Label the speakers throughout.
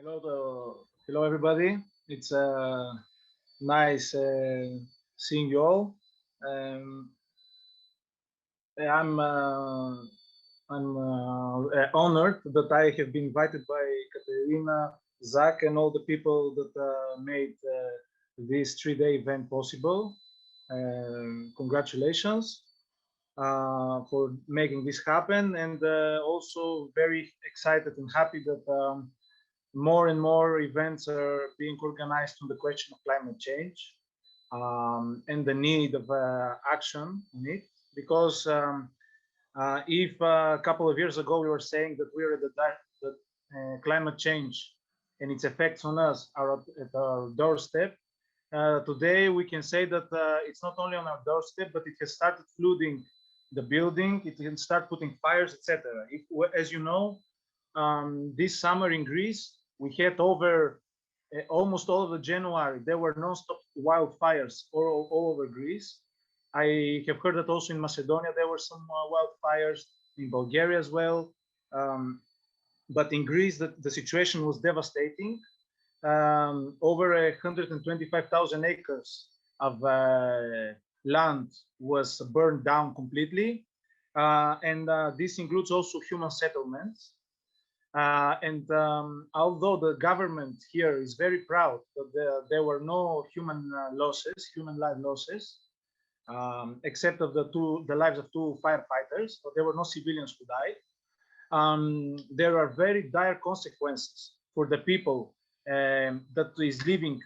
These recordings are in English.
Speaker 1: Hello everybody. It's nice seeing you all. Um, I'm honored that I have been invited by Katerina, Zach, and all the people that made this 3-day event possible. Congratulations for making this happen, and also very excited and happy that more and more events are being organized on the question of climate change and the need of action on it. Because if a couple of years ago we were saying that we're at the climate change and its effects on us are at our doorstep, today we can say that it's not only on our doorstep, but it has started flooding the building. It can start putting fires, etc. As you know, this summer in Greece, we had over almost all of the January, there were non-stop wildfires all over Greece. I have heard that also in Macedonia there were some wildfires, in Bulgaria as well. But in Greece, the situation was devastating. Over 125,000 acres of land was burned down completely. And this includes also human settlements. And although the government here is very proud that there were no human life losses, except of the lives of two firefighters, but there were no civilians who died. There are very dire consequences for the people that is living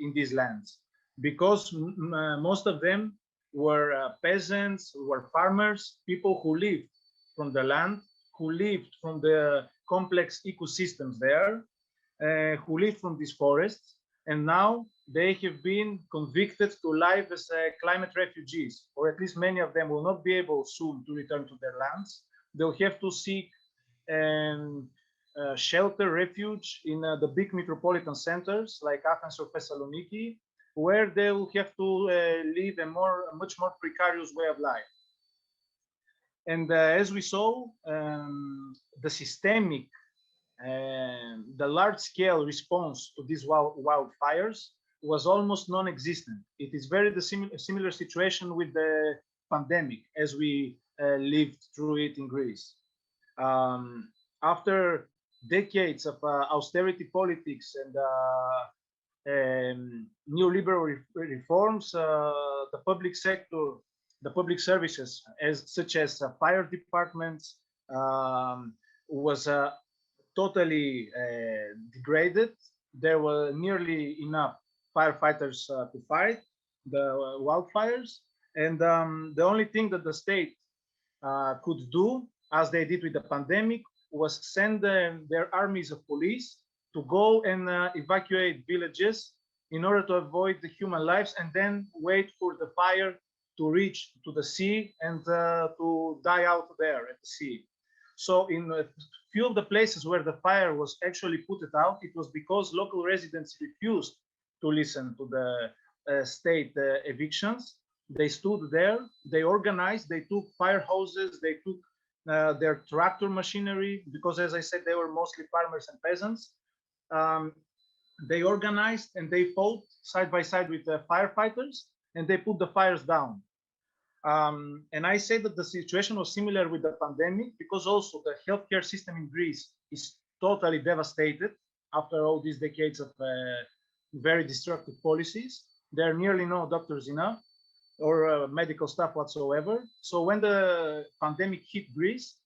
Speaker 1: in these lands, because most of them were peasants, were farmers, people who lived from the land, who lived from the complex ecosystems there, who lived from these forests, and now they have been convicted to live as climate refugees, or at least many of them will not be able soon to return to their lands. They'll have to seek shelter, refuge in the big metropolitan centers like Athens or Thessaloniki, where they'll have to live a much more precarious way of life. And as we saw, the systemic, the large-scale response to these wildfires was almost non-existent. It is very similar situation with the pandemic as we lived through it in Greece. After decades of austerity politics and neoliberal reforms, the public sector, the public services, such as fire departments, was totally degraded. There were nearly enough firefighters to fight the wildfires, and the only thing that the state could do, as they did with the pandemic, was send their armies of police to go and evacuate villages in order to avoid the human lives, and then wait for the fire to reach to the sea and to die out there at the sea. So in a few of the places where the fire was actually put out, it was because local residents refused to listen to the state evictions. They stood there, they organized, they took fire hoses, they took their tractor machinery, because as I said, they were mostly farmers and peasants. They organized and they fought side by side with the firefighters, and they put the fires down. And I say that the situation was similar with the pandemic, because also the healthcare system in Greece is totally devastated after all these decades of very destructive policies. There are nearly no doctors enough, or medical staff whatsoever. So when the pandemic hit Greece,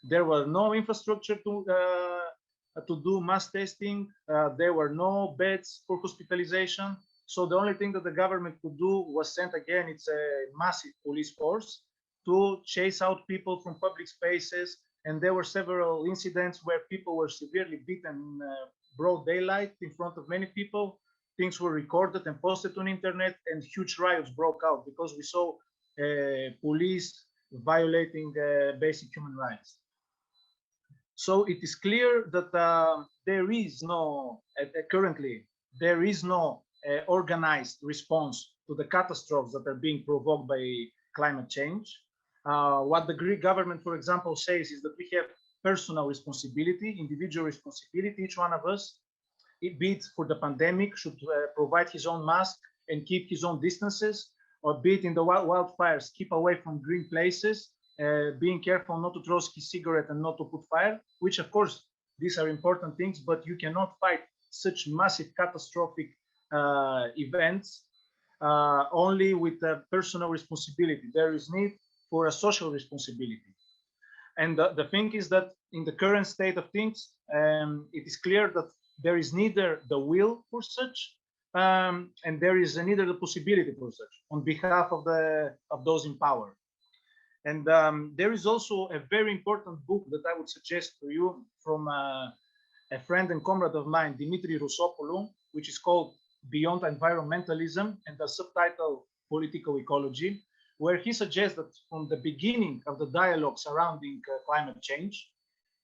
Speaker 1: there was no infrastructure to do mass testing. There were no beds for hospitalization. So the only thing that the government could do was send again its a massive police force to chase out people from public spaces. And there were several incidents where people were severely beaten in broad daylight in front of many people. Things were recorded and posted on internet, and huge riots broke out because we saw police violating basic human rights. So it is clear that there is no, currently, there is no organized response to the catastrophes that are being provoked by climate change. What the Greek government, for example, says is that we have personal responsibility, individual responsibility, each one of us, be it for the pandemic, should provide his own mask and keep his own distances, or be it in the wildfires, keep away from green places, being careful not to throw his cigarette and not to put fire, which of course, these are important things, but you cannot fight such massive catastrophic events only with a personal responsibility. There is need for a social responsibility. And the thing is that in the current state of things, it is clear that there is neither the will for such, and there is neither the possibility for such on behalf of those in power. And there is also a very important book that I would suggest to you from a friend and comrade of mine, Dimitri Roussopoulou, which is called Beyond Environmentalism, and the subtitle Political Ecology, where he suggests that from the beginning of the dialogue surrounding climate change,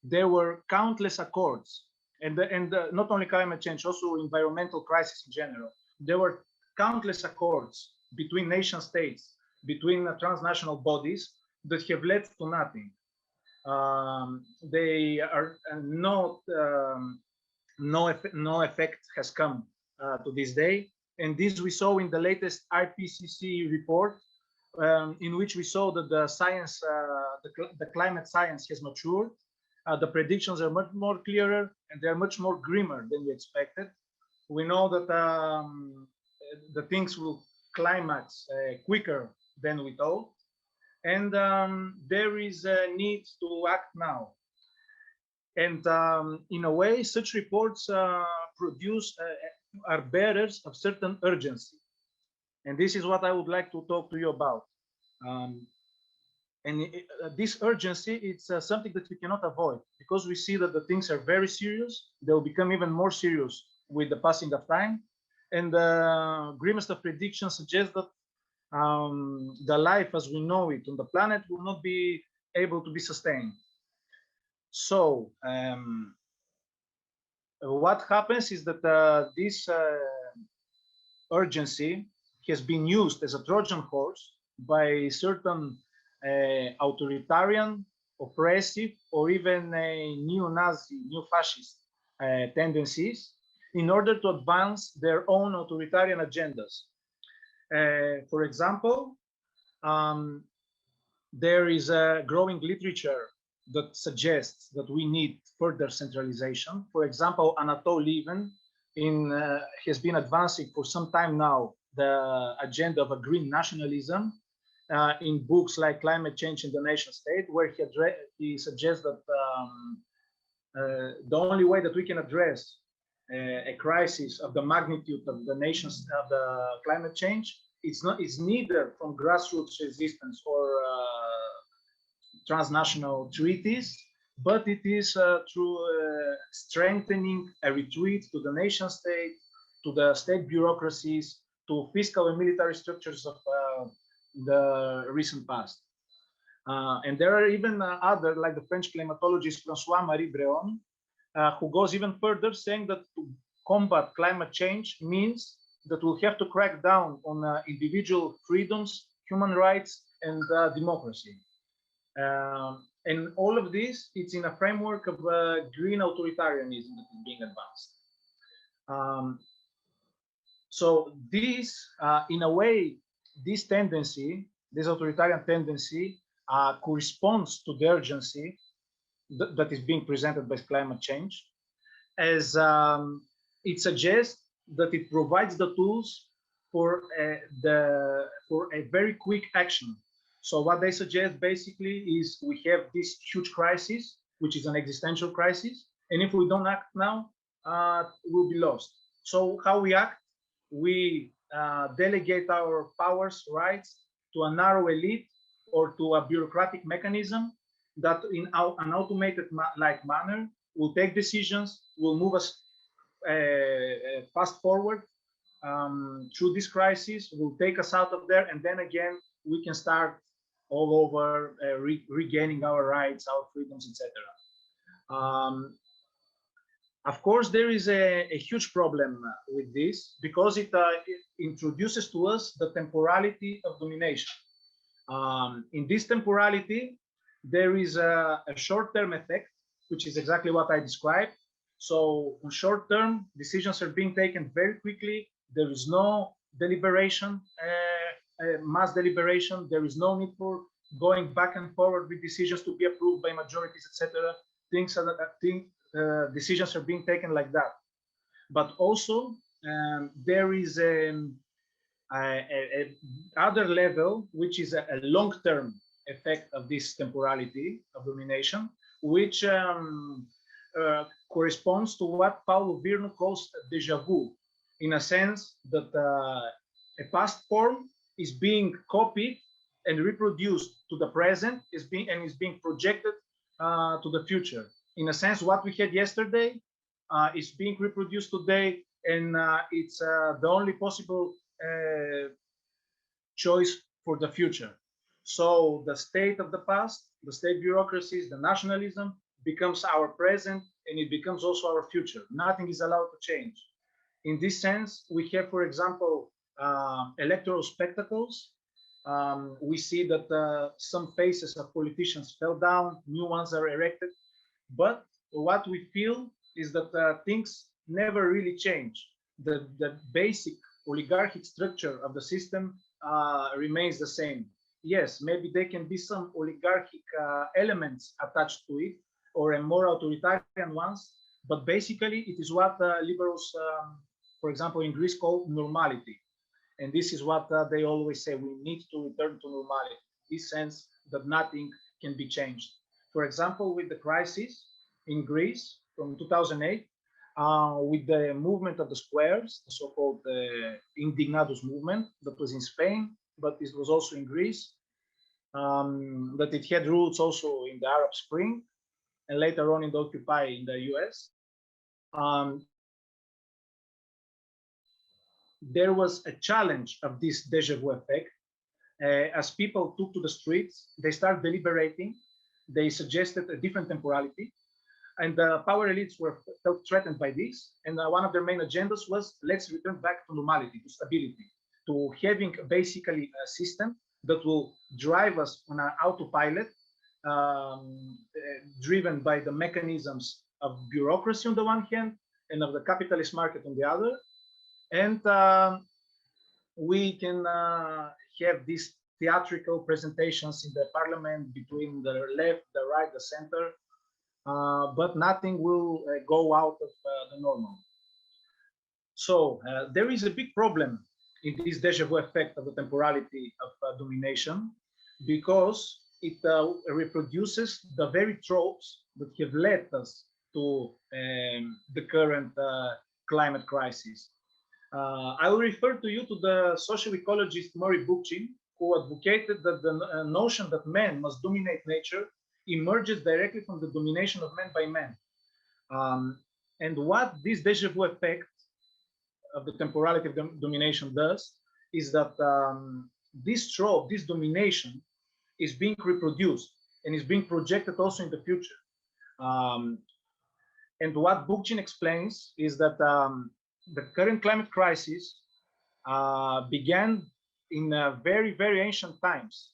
Speaker 1: there were countless accords, and not only climate change, also environmental crisis in general. There were countless accords between nation states, between transnational bodies that have led to nothing. They are no effect has come to this day, and this we saw in the latest IPCC report, in which we saw that the science, the climate science has matured. The predictions are much more clearer, and they are much more grimmer than we expected. We know that the things will climax quicker than we thought, and there is a need to act now. And in a way, such reports are bearers of certain urgency. And this is what I would like to talk to you about. This urgency, it's something that we cannot avoid, because we see that the things are very serious. They will become even more serious with the passing of time. And the grimmest of predictions suggest that the life as we know it on the planet will not be able to be sustained. So what happens is that this urgency has been used as a Trojan horse by certain authoritarian, oppressive, or even neo-Nazi, neo-fascist tendencies in order to advance their own authoritarian agendas. For example, there is a growing literature that suggests that we need further centralization. For example, Anatole Lieven has been advancing for some time now the agenda of a green nationalism in books like Climate Change in the Nation State, where he suggests that the only way that we can address a crisis of the magnitude of the nations of the climate change, it's neither from grassroots resistance or transnational treaties, but it is through strengthening a retreat to the nation state, to the state bureaucracies, to fiscal and military structures of the recent past. And there are even other, like the French climatologist François-Marie Bréon, who goes even further, saying that to combat climate change means that we'll have to crack down on individual freedoms, human rights, and democracy. And all of this, it's in a framework of green authoritarianism that is being advanced. So this, in a way, this tendency, this authoritarian tendency, corresponds to the urgency that is being presented by climate change, as it suggests that it provides the tools for a very quick action. So what they suggest basically is we have this huge crisis, which is an existential crisis, and if we don't act now, we'll be lost. So how we act? We delegate our powers, rights to a narrow elite or to a bureaucratic mechanism that in an automated manner will take decisions, will move us fast forward through this crisis, will take us out of there, and then again we can start all over regaining our rights, our freedoms, etc. Of course, there is a huge problem with this, because it introduces to us the temporality of domination. In this temporality, there is a short-term effect, which is exactly what I described, So on short term, decisions are being taken very quickly. There is no deliberation, mass deliberation. There is no need for going back and forward with decisions to be approved by majorities, etc. Decisions are being taken like that. But also there is a other level, which is a long-term effect of this temporality of domination, which corresponds to what Paulo Virno calls déjà vu, in a sense that a past form is being copied and reproduced to the present, is being projected to the future. In a sense, what we had yesterday is being reproduced today, and it's the only possible choice for the future. So the state of the past, the state bureaucracies, the nationalism becomes our present, and it becomes also our future. Nothing is allowed to change. In this sense, we have, for example, electoral spectacles. We see that some faces of politicians fell down, new ones are erected. But what we feel is that things never really change. The basic oligarchic structure of the system remains the same. Yes, maybe there can be some oligarchic elements attached to it, or a more authoritarian ones, but basically it is what liberals, for example, in Greece call normality. And this is what they always say: we need to return to normality, in this sense that nothing can be changed. For example, with the crisis in Greece from 2008, with the movement of the squares, the so-called Indignados movement that was in Spain, but it was also in Greece, that it had roots also in the Arab Spring, and later on in the Occupy in the US. There was a challenge of this déjà vu effect. As people took to the streets, they started deliberating, they suggested a different temporality, and the power elites felt threatened by this. And one of their main agendas was, let's return back to normality, to stability, to having basically a system that will drive us on an autopilot, driven by the mechanisms of bureaucracy on the one hand and of the capitalist market on the other. And we can have these theatrical presentations in the parliament between the left, the right, the center, but nothing will go out of the normal. So there is a big problem in this déjà vu effect of the temporality of domination, because it reproduces the very tropes that have led us to the current climate crisis. I will refer to you to the social ecologist Murray Bookchin, who advocated that the notion that man must dominate nature emerges directly from the domination of man by man. And what this déjà vu effect of the temporality of domination does is that this trope, this domination, is being reproduced and is being projected also in the future. And what Bookchin explains is that the current climate crisis began in very, very ancient times,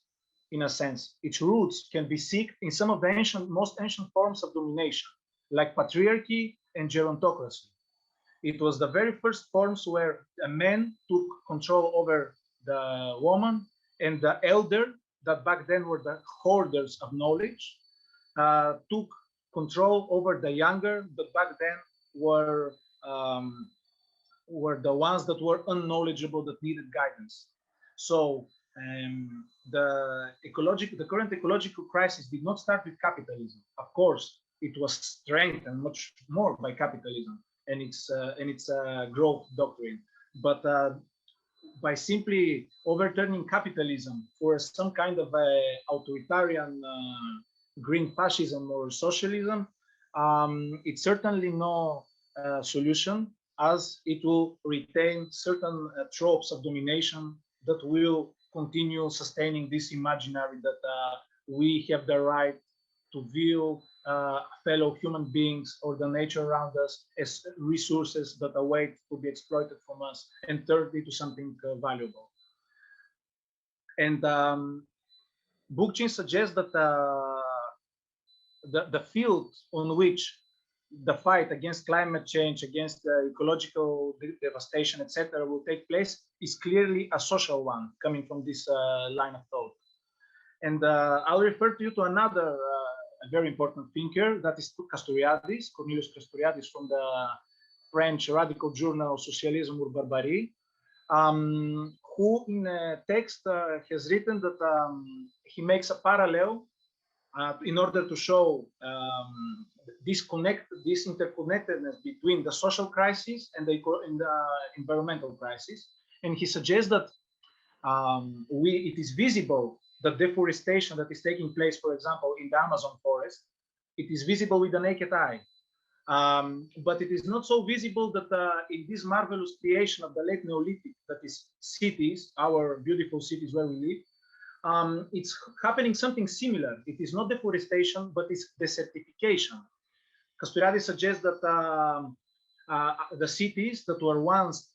Speaker 1: in a sense. Its roots can be seen in some of the most ancient forms of domination, like patriarchy and gerontocracy. It was the very first forms where a man took control over the woman, and the elder, that back then were the hoarders of knowledge, took control over the younger, that back then were the ones that were unknowledgeable, that needed guidance. So the current ecological crisis did not start with capitalism. Of course, it was strengthened much more by capitalism and its growth doctrine. But by simply overturning capitalism for some kind of authoritarian green fascism or socialism, it's certainly no solution, as it will retain certain tropes of domination that will continue sustaining this imaginary that we have the right to view fellow human beings or the nature around us as resources that await to be exploited from us and turned into something valuable. And Bookchin suggests that the field on which the fight against climate change, against ecological devastation, etc., will take place is clearly a social one coming from this line of thought. And I'll refer to you to another a very important thinker, that is Castoriadis, Cornelius Castoriadis, from the French radical journal Socialisme ou Barbarie, who in a text has written that he makes a parallel in order to show this interconnectedness between the social crisis and the environmental crisis. And he suggests that it is visible that deforestation that is taking place, for example, in the Amazon forest, it is visible with the naked eye. But it is not so visible that in this marvelous creation of the late Neolithic, that is cities, our beautiful cities where we live, it's happening something similar. It is not deforestation, but it's desertification. Castoriadis suggests that the cities that were once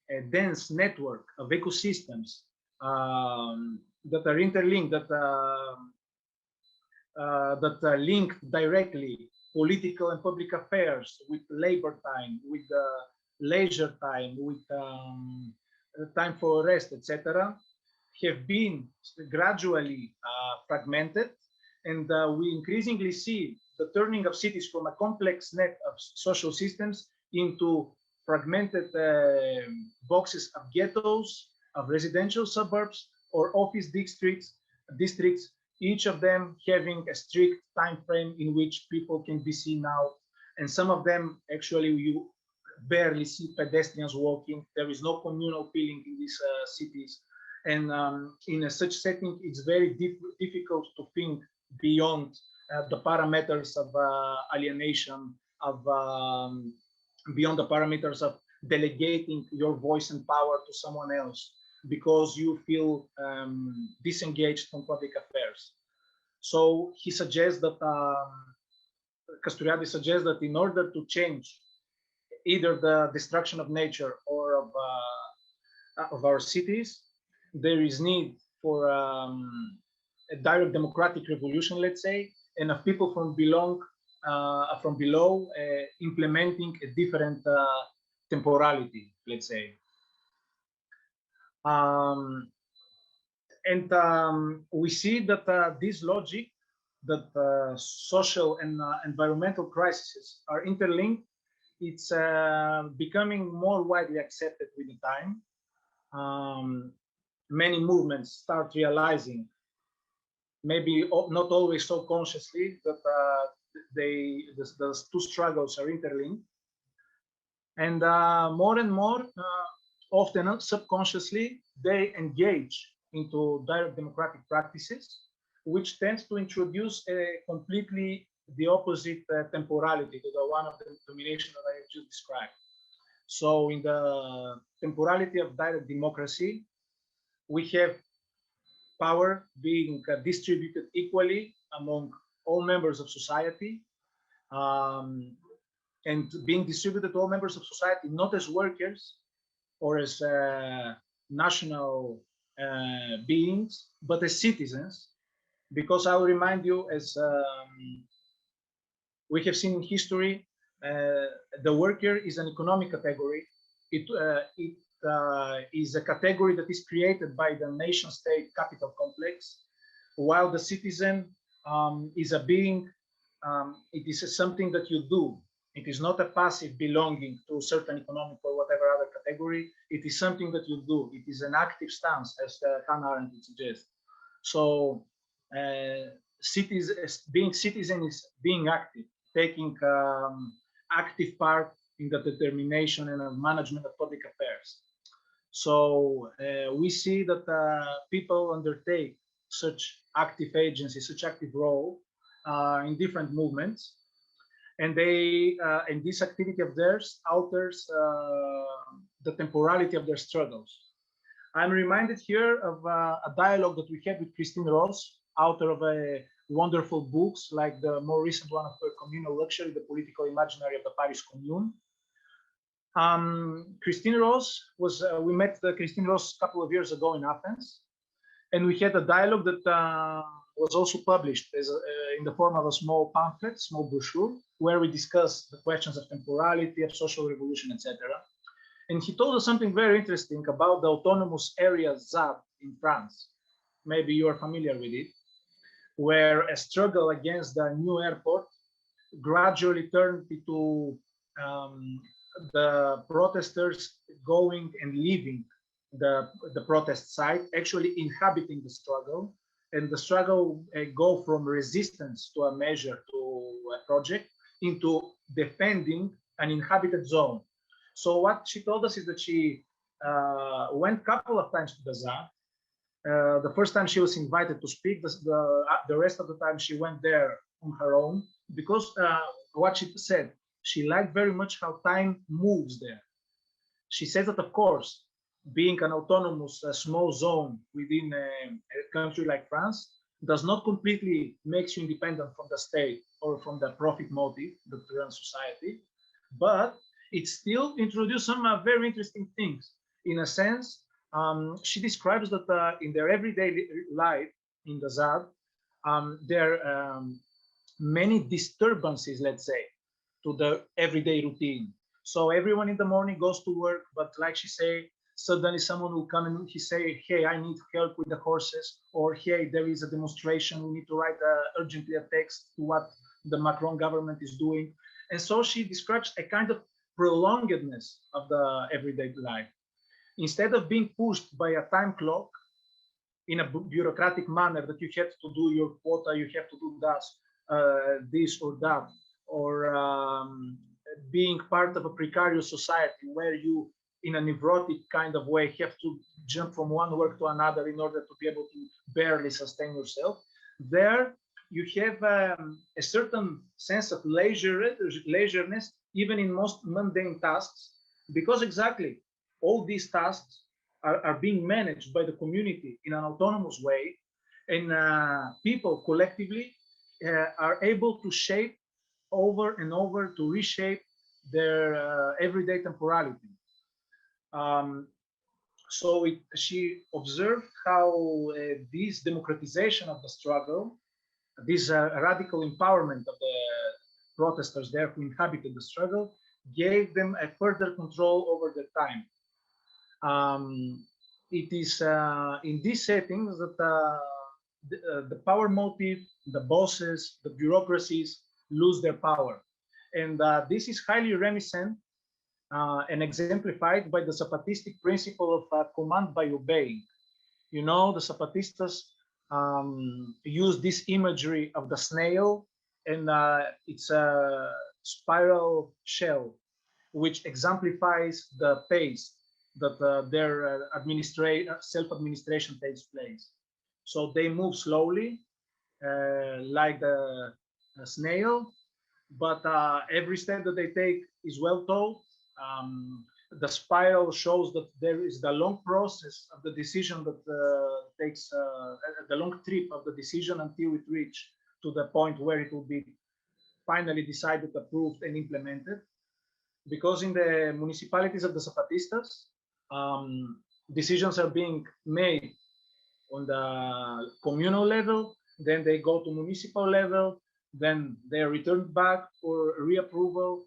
Speaker 1: a dense network of ecosystems that are interlinked, that linked directly political and public affairs with labor time, with leisure time, with time for rest, etc., have been gradually fragmented, and we increasingly see the turning of cities from a complex net of social systems into fragmented boxes of ghettos, of residential suburbs, or office districts, each of them having a strict time frame in which people can be seen out. And some of them, actually, you barely see pedestrians walking. There is no communal feeling in these cities. And in such setting, it's very difficult to think beyond the parameters of alienation, of beyond the parameters of delegating your voice and power to someone else because you feel disengaged from public affairs. So he suggests that, Castoriadis suggests that in order to change either the destruction of nature or of our cities, there is need for a direct democratic revolution, let's say, and of people from below implementing a different temporality, let's say. We see that this logic, that social and environmental crises are interlinked, it's becoming more widely accepted with the time. Many movements start realizing, maybe not always so consciously, that the two struggles are interlinked. And more and more, often subconsciously, they engage into direct democratic practices, which tends to introduce a completely the opposite temporality to the one of the domination that I just described. So in the temporality of direct democracy, we have power being distributed equally among all members of society, and being distributed to all members of society, not as workers or as national beings, but as citizens. Because I will remind you, as we have seen in history, the worker is an economic category. It is a category that is created by the nation-state capital complex, while the citizen is a being. It is something that you do. It is not a passive belonging to a certain economic or whatever other category. It is something that you do. It is an active stance, as Hannah Arendt suggests. So being citizen is being active, taking active part in the determination and management of public affairs. So we see that people undertake such active agency, such active role in different movements, and and this activity of theirs alters the temporality of their struggles. I'm reminded here of a dialogue that we had with Christine Ross, author of wonderful books like the more recent one of her, Communal Luxury, The Political Imaginary of the Paris Commune. Christine Ross was, we met Christine Ross a couple of years ago in Athens, and we had a dialogue that was also published as in the form of a small pamphlet, small brochure, where we discuss the questions of temporality, of social revolution, etc. And he told us something very interesting about the autonomous area ZAD in France. Maybe you are familiar with it, where a struggle against the new airport gradually turned into the protesters going and leaving the protest site, actually inhabiting the struggle, and the struggle go from resistance to a measure, to a project, into defending an inhabited zone. So what she told us is that she went a couple of times to the ZAD. The first time she was invited to speak, the rest of the time she went there on her own, because what she said, she liked very much how time moves there. She says that, of course, being an autonomous small zone within a country like France does not completely make you independent from the state or from the profit motive that runs society, but it still introduces some very interesting things. In a sense, she describes that in their everyday life in the ZAD, there are many disturbances, let's say, to the everyday routine. So everyone in the morning goes to work, but like she say, suddenly someone will come and he say, hey, I need help with the horses, or hey, there is a demonstration, we need to write urgently a text to what the Macron government is doing. And so she describes a kind of prolongedness of the everyday life. Instead of being pushed by a time clock in a bureaucratic manner that you have to do your quota, you have to do that, this or that, or being part of a precarious society where you, in a neurotic kind of way, have to jump from one work to another in order to be able to barely sustain yourself. There, you have a certain sense of leisureness, even in most mundane tasks, because exactly all these tasks are being managed by the community in an autonomous way, and people collectively are able to shape over and over, to reshape their everyday temporality. So she observed how this democratization of the struggle, this radical empowerment of the protesters there who inhabited the struggle, gave them a further control over their time. It is in these settings that the power motive, the bosses, the bureaucracies lose their power. And this is highly reminiscent and exemplified by the Zapatistic principle of command by obeying. You know, the Zapatistas use this imagery of the snail, and it's a spiral shell, which exemplifies the pace that their self-administration takes place. So they move slowly, like the snail, but every step that they take is well thought. The spiral shows that there is the long process of the decision that takes the long trip of the decision until it reaches to the point where it will be finally decided, approved, and implemented. Because in the municipalities of the Zapatistas, decisions are being made on the communal level, then they go to municipal level, then they are returned back for reapproval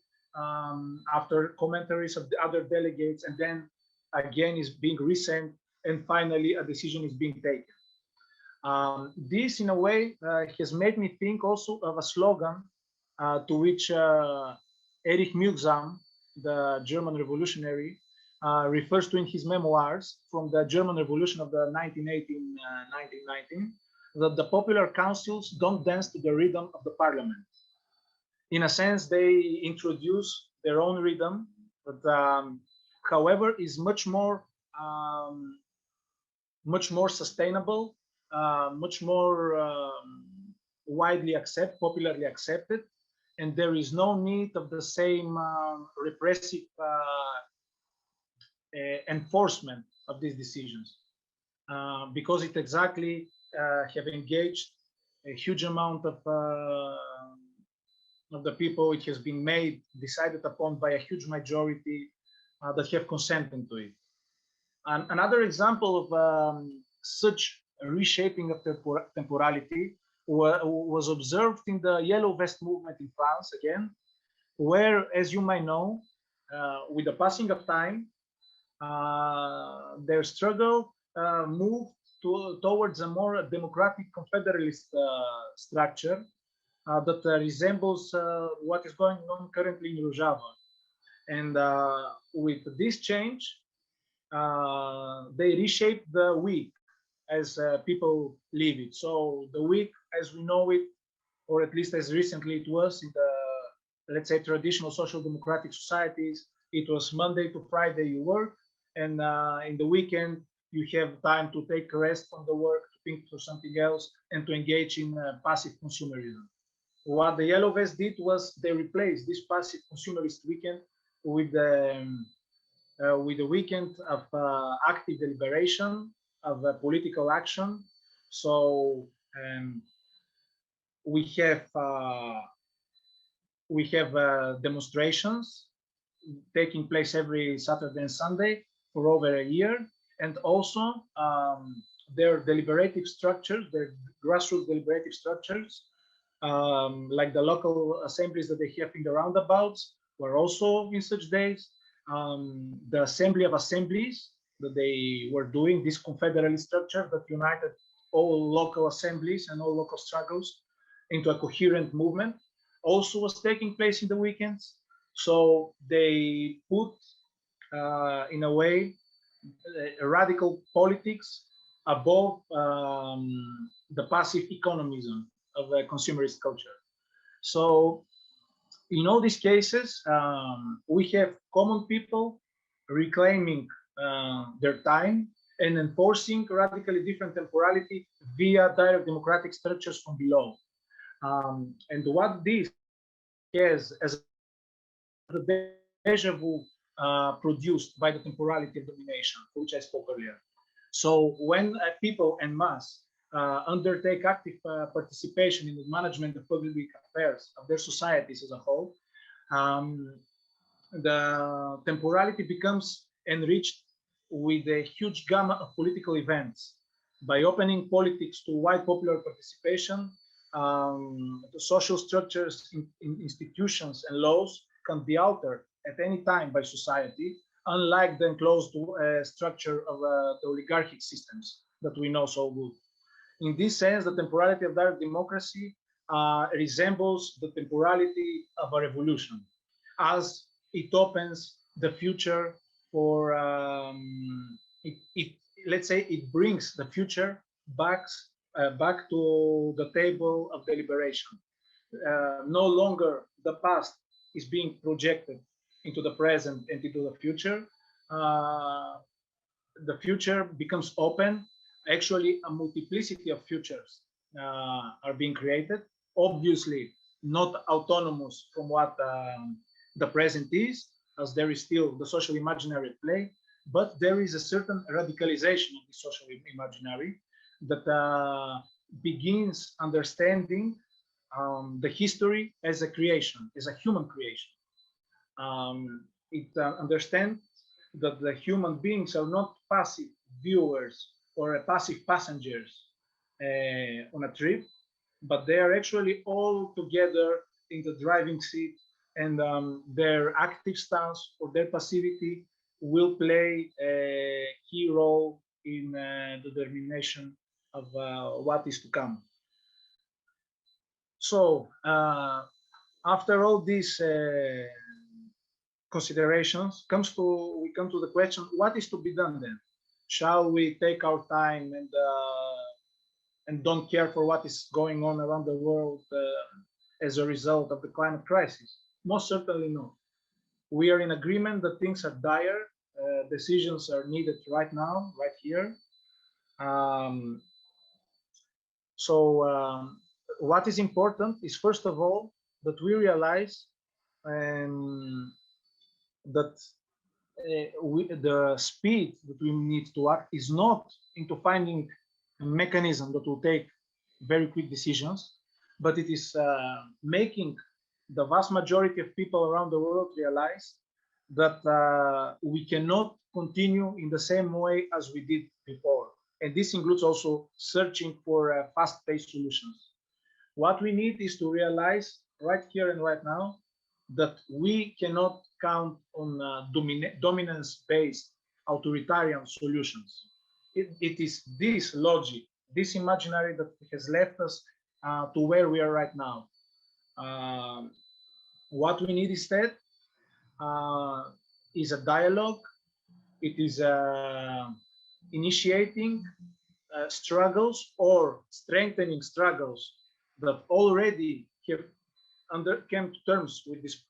Speaker 1: after commentaries of the other delegates, and then again is being resent, and finally a decision is being taken. This, in a way, has made me think also of a slogan to which Erich Mühsam, the German revolutionary, refers to in his memoirs from the German Revolution of the 1919, that the popular councils don't dance to the rhythm of the parliament. In a sense, they introduce their own rhythm, but however, is much more sustainable, much more widely popularly accepted, and there is no need of the same repressive enforcement of these decisions, because it exactly have engaged a huge amount of the people. It has been decided upon by a huge majority that have consented to it. And another example of such reshaping of temporality was observed in the Yellow Vest movement in France again, where, as you might know, with the passing of time, their struggle moved towards a more democratic confederalist structure that resembles what is going on currently in Rojava. And with this change, they reshaped the week as people live it. So the week as we know it, or at least as recently it was in the, let's say, traditional social democratic societies, it was Monday to Friday you work, and in the weekend you have time to take a rest from the work, to think for something else, and to engage in passive consumerism. What the Yellow Vests did was they replaced this passive consumerist weekend with the weekend of active deliberation, of political action. So we have demonstrations taking place every Saturday and Sunday for over a year, and also their deliberative structures, their grassroots deliberative structures, like the local assemblies that they have in the roundabouts, were also in such days. The Assembly of Assemblies that they were doing, this confederalist structure that united all local assemblies and all local struggles into a coherent movement, also was taking place in the weekends. So they put, in a way, radical politics above the passive economism of a consumerist culture. So in all these cases, we have common people reclaiming their time and enforcing radically different temporality via direct democratic structures from below. And what this has as the deja vu produced by the temporality of domination, which I spoke earlier. So when people en masse undertake active participation in the management of public affairs of their societies as a whole, the temporality becomes enriched with a huge gamma of political events. By opening politics to wide popular participation, the social structures in institutions and laws can be altered at any time by society, unlike the enclosed structure of the oligarchic systems that we know so good. In this sense, the temporality of direct democracy resembles the temporality of a revolution, as it opens the future for, let's say, it brings the future back to the table of deliberation. No longer the past is being projected into the present and into the future. The future becomes open. Actually, a multiplicity of futures are being created. Obviously, not autonomous from what the present is, as there is still the social imaginary at play, but there is a certain radicalization of the social imaginary that begins understanding the history as a creation, as a human creation. It understands that the human beings are not passive viewers or passive passengers on a trip, but they are actually all together in the driving seat, and their active stance or their passivity will play a key role in the determination of what is to come. So after all these considerations, we come to the question: what is to be done then? Shall we take our time and don't care for what is going on around the world as a result of the climate crisis? Most certainly not. We are in agreement that things are dire. Decisions are needed right now, right here. What is important is, first of all, that we realize that the speed that we need to act is not into finding a mechanism that will take very quick decisions, but it is making the vast majority of people around the world realize that we cannot continue in the same way as we did before. And this includes also searching for fast-paced solutions. What we need is to realize right here and right now that we cannot count on dominance-based authoritarian solutions. It is this logic, this imaginary that has left us to where we are right now. What we need instead is a dialogue. It is initiating struggles or strengthening struggles that already have came to terms with this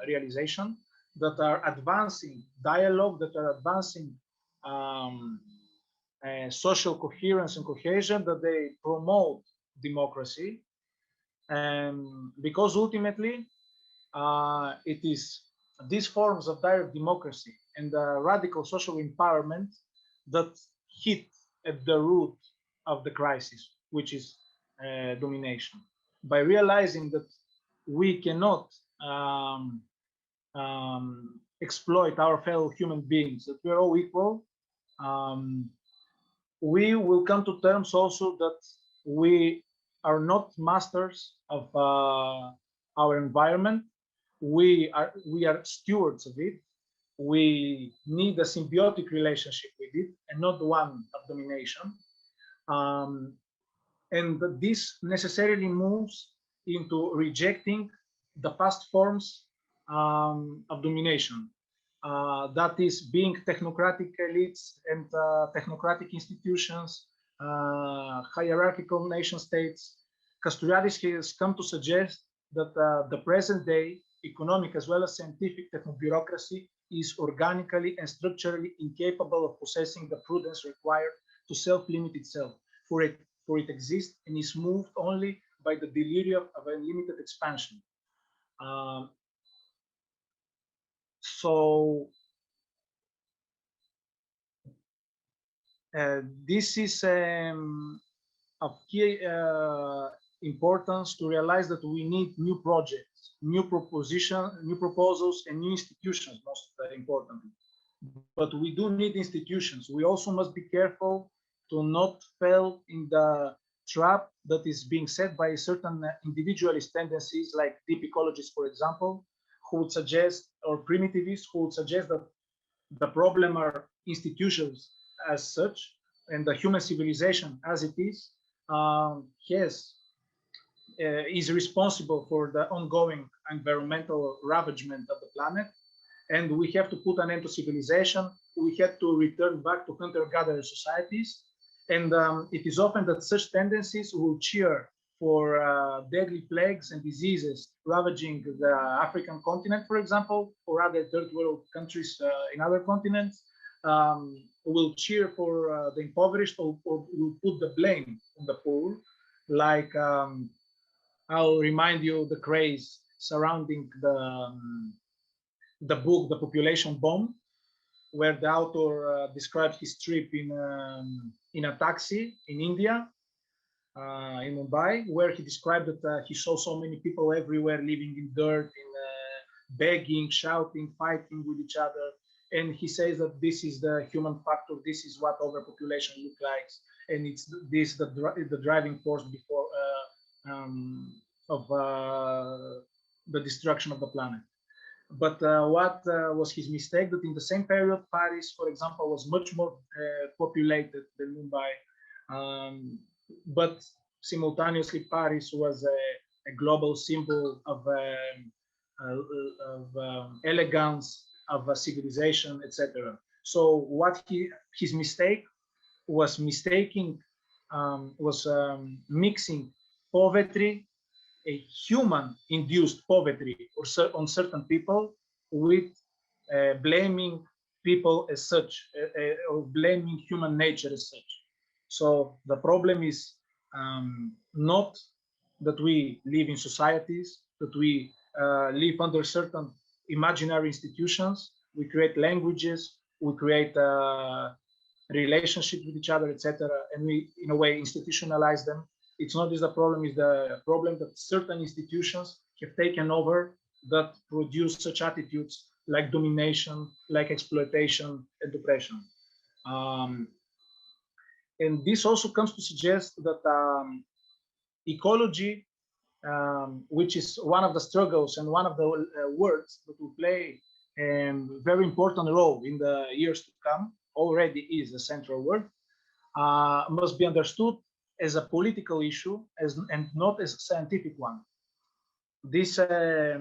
Speaker 1: realization, that are advancing dialogue, that are advancing social coherence and cohesion, that they promote democracy. And because ultimately it is these forms of direct democracy and radical social empowerment that hit at the root of the crisis, which is domination. By realizing that we cannot exploit our fellow human beings, that we're all equal, we will come to terms also that we are not masters of our environment. We are stewards of it. We need a symbiotic relationship with it and not one of domination. And this necessarily moves into rejecting the past forms of domination. That is being technocratic elites and technocratic institutions, hierarchical nation states. Castoriadis has come to suggest that the present day economic as well as scientific techno-bureaucracy is organically and structurally incapable of possessing the prudence required to self-limit itself, for it exists and is moved only by the delirium of unlimited expansion. So this is of key importance to realize that we need new projects, new proposals, and new institutions, most importantly. But we do need institutions. We also must be careful to not fall in the trap that is being set by certain individualist tendencies, like deep ecologists, for example, who would suggest, or primitivists, who would suggest that the problem are institutions as such, and the human civilization as it is responsible for the ongoing environmental ravagement of the planet, and we have to put an end to civilization. We have to return back to hunter-gatherer societies, and it is often that such tendencies will cheer for deadly plagues and diseases ravaging the African continent, for example, or other third world countries in other continents, will cheer for the impoverished, or will put the blame on the poor. Like I'll remind you the craze surrounding the book The Population Bomb, where the author described his trip in a taxi in India, in Mumbai, where he described that he saw so many people everywhere living in dirt, begging, shouting, fighting with each other. And he says that this is the human factor, this is what overpopulation looks like, and it's this the driving force before of the destruction of the planet. But what was his mistake? That in the same period, Paris, for example, was much more populated than Mumbai. But simultaneously, Paris was a global symbol of elegance, of civilization, etc. So what his mistake was mixing poverty, a human-induced poverty on certain people, with blaming people as such, or blaming human nature as such. So the problem is not that we live in societies, that we live under certain imaginary institutions. We create languages, we create relationships with each other, etc., and we, in a way, institutionalize them. It's not this the problem, is the problem that certain institutions have taken over that produce such attitudes like domination, like exploitation and oppression. And this also comes to suggest that ecology, which is one of the struggles and one of the words that will play a very important role in the years to come, already is a central word, must be understood as a political issue and not as a scientific one. This, as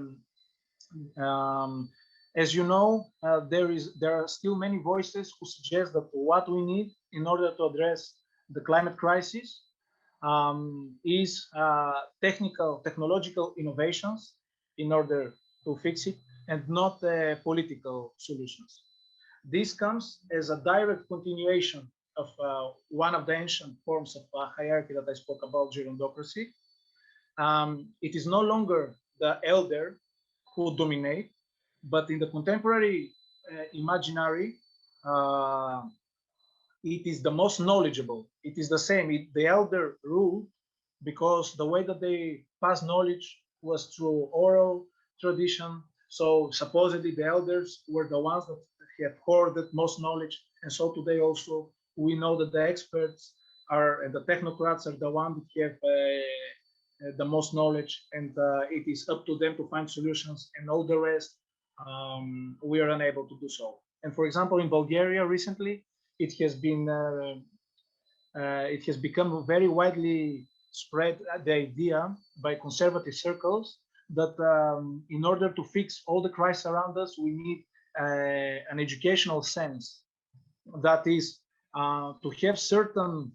Speaker 1: you know, there are still many voices who suggest that what we need in order to address the climate crisis is technological innovations in order to fix it, and not political solutions. This comes as a direct continuation of one of the ancient forms of hierarchy that I spoke about, gerontocracy. It is no longer the elder who dominate, but in the contemporary imaginary, it is the most knowledgeable. It is the same. The elder rule because the way that they pass knowledge was through oral tradition. So supposedly the elders were the ones that have hoarded most knowledge. And so today also we know that the experts are and the technocrats are the ones that have the most knowledge, and it is up to them to find solutions, and all the rest we are unable to do so. And for example, in Bulgaria recently, it has become very widely spread the idea by conservative circles that in order to fix all the crises around us, we need an educational sense. That is to have certain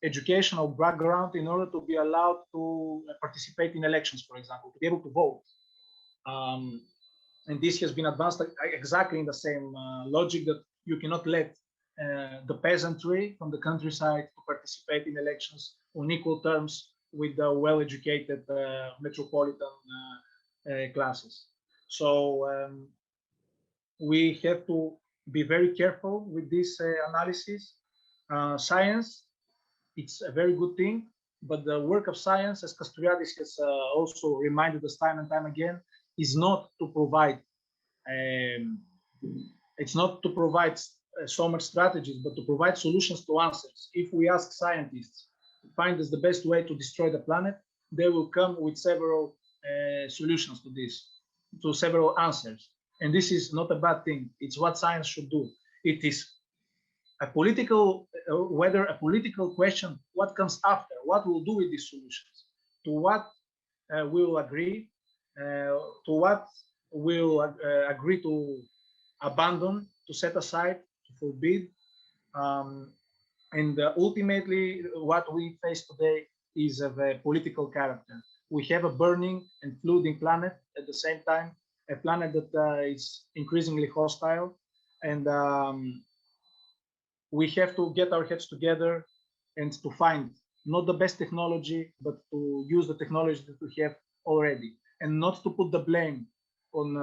Speaker 1: educational background in order to be allowed to participate in elections, for example, to be able to vote. And this has been advanced exactly in the same logic that you cannot let the peasantry from the countryside to participate in elections on equal terms with the well-educated metropolitan classes. So we have to be very careful with this analysis. Science, it's a very good thing, but the work of science, as Castoriadis has also reminded us time and time again, is not to provide it's not to provide so much strategies, but to provide solutions to answers. If we ask scientists to find us the best way to destroy the planet, they will come with several solutions to this, to several answers. And this is not a bad thing. It's what science should do. It is a political, whether a political question, what comes after, what we'll do with these solutions, to what we will agree, to what we'll agree to abandon, to set aside, to forbid. And ultimately, what we face today is of a political character. We have a burning and flooding planet at the same time, a planet that is increasingly hostile. And we have to get our heads together and to find not the best technology, but to use the technology that we have already, and not to put the blame on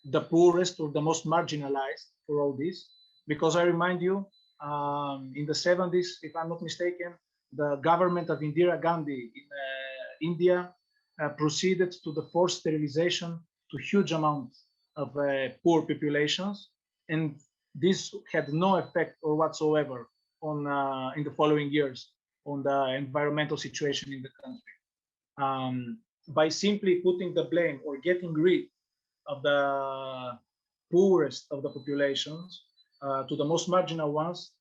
Speaker 1: the poorest or the most marginalized for all this. Because I remind you, in the 70s, if I'm not mistaken, the government of Indira Gandhi in India proceeded to the forced sterilization to huge amounts of poor populations, and this had no effect or whatsoever on in the following years on the environmental situation in the country. By simply putting the blame or getting rid of the poorest of the populations to the most marginal ones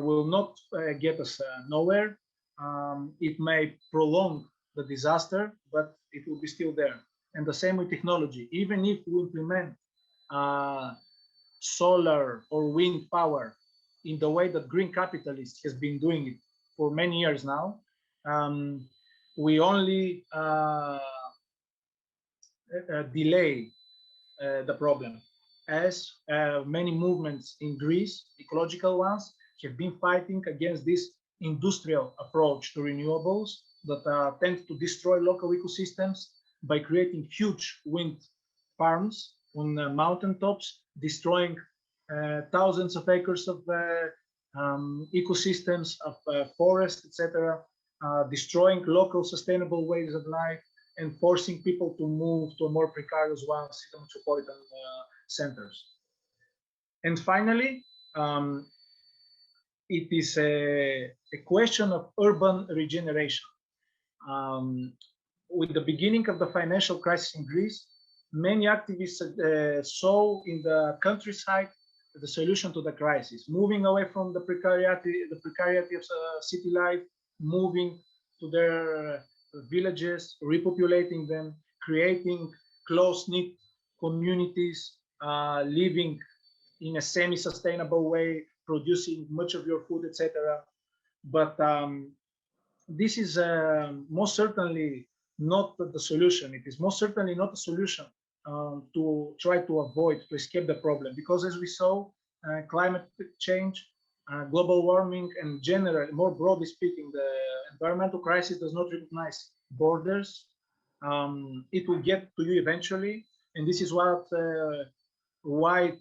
Speaker 1: will not get us nowhere. It may prolong the disaster, but it will be still there. And the same with technology. Even if we implement solar or wind power in the way that green capitalists has been doing it for many years now, we only delay the problem, as many movements in Greece, ecological ones, have been fighting against this industrial approach to renewables that tend to destroy local ecosystems by creating huge wind farms on mountaintops, destroying thousands of acres of ecosystems, of forests, etc., destroying local sustainable ways of life, and forcing people to move to a more precarious ones in the metropolitan centers. And finally, it is a question of urban regeneration. With the beginning of the financial crisis in Greece, many activists saw in the countryside the solution to the crisis, moving away from the precarity of city life, moving to their villages, repopulating them, creating close-knit communities, living in a semi-sustainable way, producing much of your food, etc. But this is most certainly not the solution. It is most certainly not a solution to try to avoid, to escape the problem, because as we saw, climate change, global warming, and generally, more broadly speaking, the environmental crisis does not recognize borders. It will get to you eventually, and this is what white,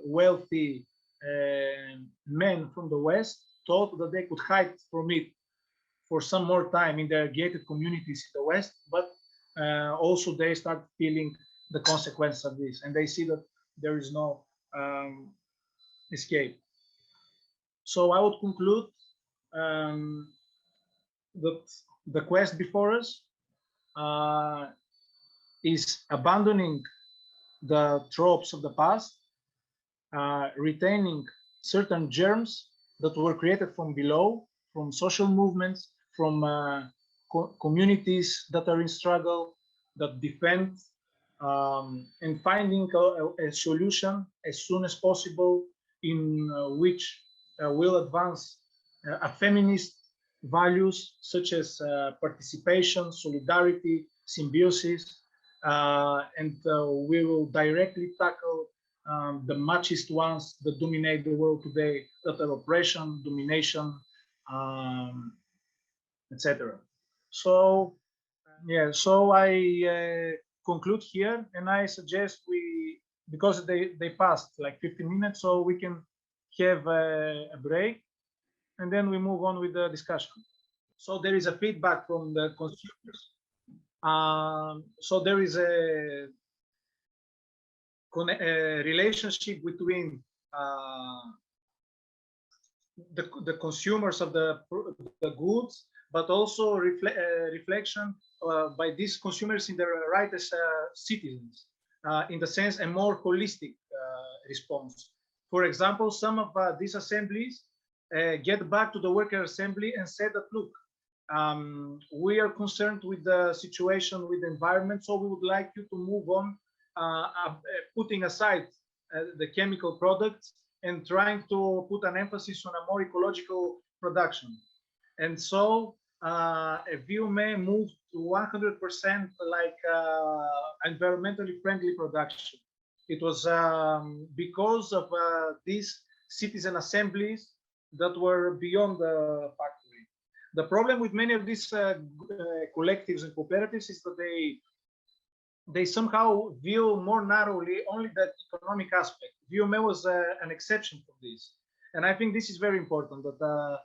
Speaker 1: wealthy men from the West thought that they could hide from it for some more time in their gated communities in the West, but also they start feeling the consequence of this, and they see that there is no escape. So I would conclude that the quest before us is abandoning the tropes of the past, retaining certain germs that were created from below, from social movements, from communities that are in struggle, that defend, and finding a solution as soon as possible in which will advance a feminist values such as participation, solidarity, symbiosis, and we will directly tackle the machist ones that dominate the world today, that are oppression, domination, etc. So, yeah, so I conclude here, and I suggest we, because they passed like 15 minutes, so we can have a break, and then we move on with the discussion. So there is a feedback from the consumers. So there is a relationship between the consumers of the goods, but also reflection by these consumers in their right as citizens, in the sense a more holistic response. For example, some of these assemblies get back to the worker assembly and said that, look, we are concerned with the situation with the environment, so we would like you to move on, putting aside the chemical products and trying to put an emphasis on a more ecological production. And so a view may move to 100% like environmentally friendly production. It was because of these citizen assemblies that were beyond the factory. The problem with many of these collectives and cooperatives is that they somehow view more narrowly only the economic aspect. VMA was an exception from this. And I think this is very important, that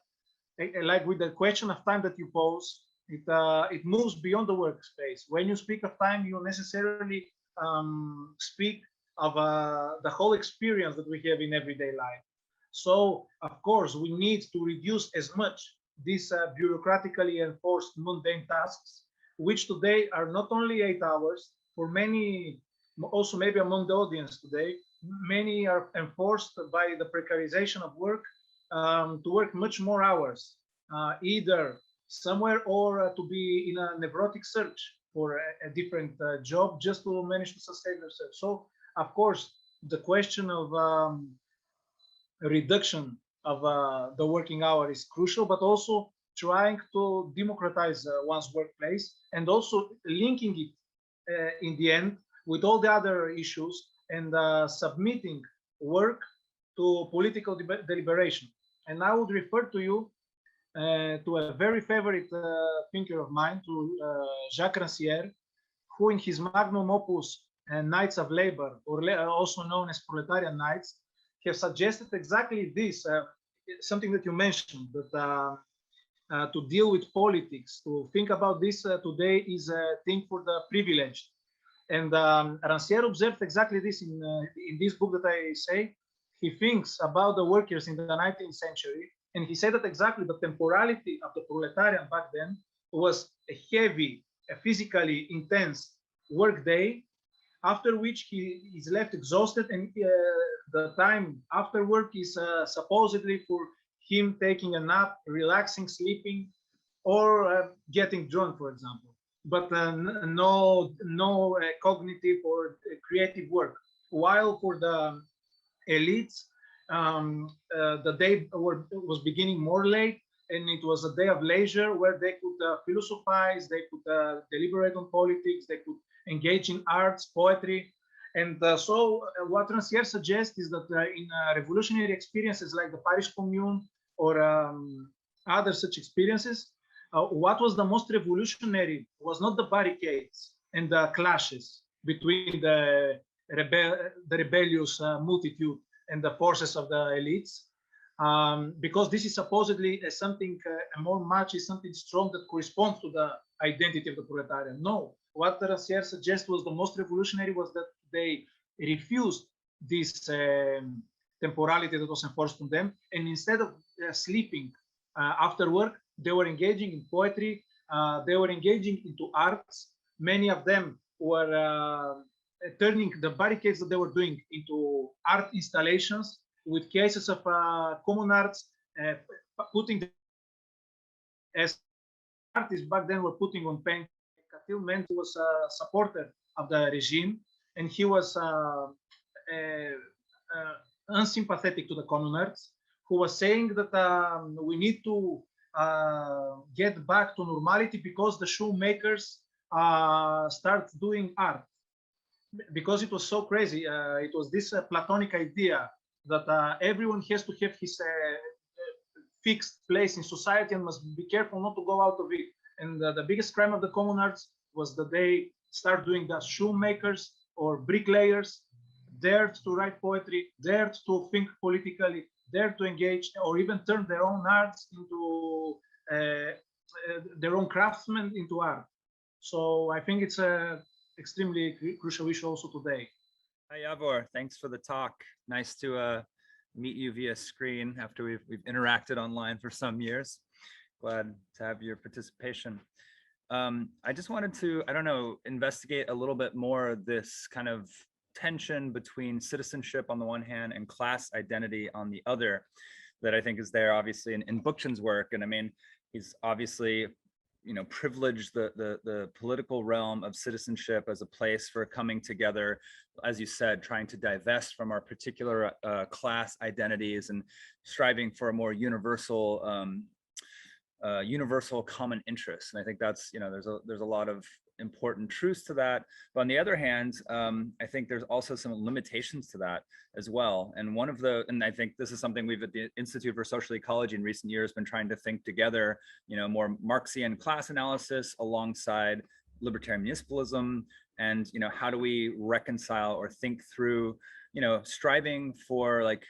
Speaker 1: like with the question of time that you pose, it moves beyond the workspace. When you speak of time, you necessarily speak of the whole experience that we have in everyday life. So, of course, we need to reduce as much these bureaucratically enforced mundane tasks, which today are not only 8 hours. For many, also maybe among the audience today, many are enforced by the precarization of work to work much more hours, either somewhere or to be in a neurotic search for a different job just to manage to sustain themselves. So, of course, the question of reduction of the working hour is crucial, but also trying to democratize one's workplace and also linking it in the end with all the other issues and submitting work to political deliberation. And I would refer to you to a very favorite thinker of mine, to Jacques Rancière, who in his magnum opus, Knights of Labor, or also known as Proletarian Knights, have suggested exactly this, something that you mentioned, that to deal with politics, to think about this today is a thing for the privileged. And Rancière observed exactly this in this book that I say. He thinks about the workers in the 19th century And he said that exactly the temporality of the proletarian back then was a heavy, a physically intense work day, after which he is left exhausted, and the time after work is supposedly for him taking a nap, relaxing, sleeping, or getting drunk, for example. But no cognitive or creative work. While for the elites, the day was beginning more late, and it was a day of leisure where they could philosophize, they could deliberate on politics, they could engage in arts, poetry. And what Rancière suggests is that in revolutionary experiences like the Paris Commune or other such experiences, what was the most revolutionary was not the barricades and the clashes between the rebellious multitude and the forces of the elites, because this is supposedly something, a more much is something strong that corresponds to the identity of the proletariat. No, what Rancière suggests was the most revolutionary was that they refused this temporality that was enforced on them, and instead of sleeping after work, they were engaging in poetry, they were engaging into arts. Many of them were turning the barricades that they were doing into art installations with cases of common arts, putting as artists back then were putting on paint. Catil Ment was a supporter of the regime, and he was unsympathetic to the common arts, who was saying that we need to get back to normality because the shoemakers start doing art. Because it was so crazy, it was this Platonic idea that everyone has to have his fixed place in society and must be careful not to go out of it. And the biggest crime of the common arts was that they start doing the shoemakers or bricklayers, dared to write poetry, dared to think politically, dared to engage or even turn their own arts into their own craftsmen into art. So I think it's a extremely crucial issue also today.
Speaker 2: Hi, Yavor. Thanks for the talk. Nice to meet you via screen after we've interacted online for some years. Glad to have your participation. I just wanted to, I don't know, investigate a little bit more this kind of tension between citizenship on the one hand and class identity on the other that I think is there obviously in Bookchin's work. And I mean, he's obviously, you know, privileged the political realm of citizenship as a place for coming together, as you said, trying to divest from our particular class identities and striving for a more universal universal common interest. And I think that's, you know, there's a lot of important truths to that. But on the other hand, I think there's also some limitations to that as well. And one of the, and I think this is something we've at the Institute for Social Ecology in recent years been trying to think together, you know, more Marxian class analysis alongside libertarian municipalism. And, you know, how do we reconcile or think through, you know, striving for like